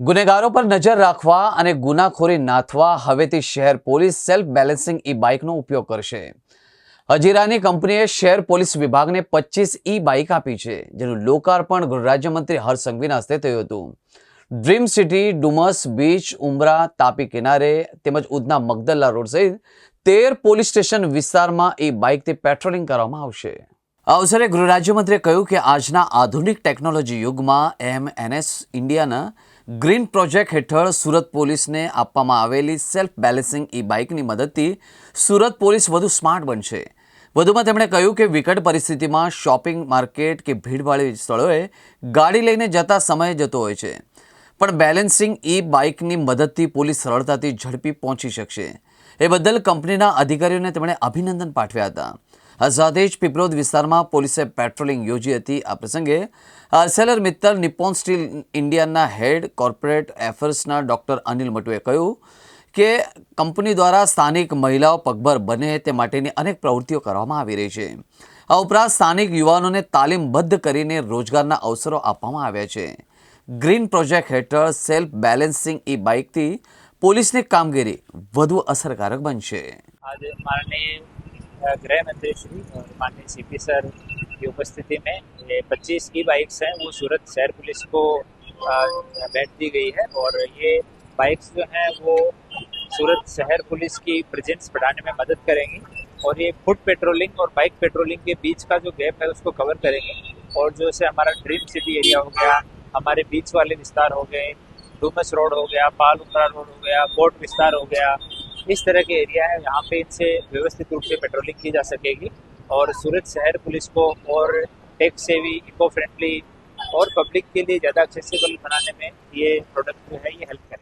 ગુનેગારો પર નજર રાખવા અને ગુનાખોરી નાથવા હવેથી શહેર પોલીસ સેલ્ફ બેલેન્સિંગ ઈ બાઇકનો ઉપયોગ કરશે। હજીરાની કંપનીએ શહેર પોલીસ વિભાગને 25 ઈ બાઇક આપી છે, જેનું લોકાર્પણ ગૃહ રાજ્યમંત્રી હર્ષ સંઘવીના હસ્તે થયું હતું। ડ્રીમ સિટી, ડુમસ બીચ, ઉમરા, તાપી કિનારે તેમજ ઉધના મગદલ્લા રોડ સહિત 13 પોલીસ સ્ટેશન વિસ્તારમાં ઈ બાઇકથી પેટ્રોલિંગ કરવામાં આવશે। આ અવસરે ગૃહ રાજ્યમંત્રીએ કહ્યું કે આજના આધુનિક ટેકનોલોજી યુગમાં એમએનએસ ઇન્ડિયાના ગ્રીન પ્રોજેક્ટ હેઠળ સુરત પોલીસને આપવામાં આવેલી સેલ્ફ બેલેન્સિંગ ઈ બાઇકની મદદથી સુરત પોલીસ વધુ સ્માર્ટ બનશે। વધુમાં તેમણે કહ્યું કે વિકટ પરિસ્થિતિમાં શોપિંગ માર્કેટ કે ભીડભાડી સ્થળોએ ગાડી લઈને જતા સમય જતો હોય છે, પણ બેલેન્સિંગ ઈ બાઇકની મદદથી પોલીસ સરળતાથી ઝડપી પહોંચી શકશે। એ બદલ કંપનીના અધિકારીઓને તેમણે અભિનંદન પાઠવ્યા હતા। આ સાથે જ પીપરોદ વિસ્તારમાં પોલીસે પેટ્રોલિંગ યોજી હતી। આ પ્રસંગે આર્સેલર મિત્તલ નિપ્પોન સ્ટીલ ઇન્ડિયાના હેડ કોર્પોરેટ એફર્સના ડૉક્ટર અનિલ મટુએ કહ્યું કે કંપની દ્વારા સ્થાનિક મહિલાઓ પગભર બને તે માટેની અનેક પ્રવૃત્તિઓ કરવામાં આવી રહી છે। આ ઉપરાંત સ્થાનિક યુવાનોને તાલીમબદ્ધ કરીને રોજગારના અવસરો આપવામાં આવ્યા છે। ગ્રીન પ્રોજેક્ટ હેઠળ સેલ્ફ બેલેન્સિંગ ઈ બાઇકથી પોલીસની કામગીરી વધુ અસરકારક બનશે। आज माननीय गृह मंत्री श्री और माननीय सीपी सर की उपस्थिति में ये 25 ई बाइक्स हैं वो सूरत शहर पुलिस को भेंट दी गई है। और ये बाइक्स जो हैं वो सूरत शहर पुलिस की प्रेजेंस बढ़ाने में मदद करेंगी और ये फुट पेट्रोलिंग और बाइक पेट्रोलिंग के बीच का जो गैप है उसको कवर करेंगे। और जो से हमारा ड्रीम सिटी एरिया हो गया, हमारे बीच वाले विस्तार हो गए, डूमस रोड हो गया, पाल उमरा रोड हो गया, पोर्ट विस्तार हो गया, इस तरह के एरिया है यहाँ पे इनसे व्यवस्थित रूप से पेट्रोलिंग की जा सकेगी और सूरत शहर पुलिस को और टेक सेवी, इको फ्रेंडली और पब्लिक के लिए ज़्यादा एक्सेसिबल बनाने में ये प्रोडक्ट जो है ये हेल्प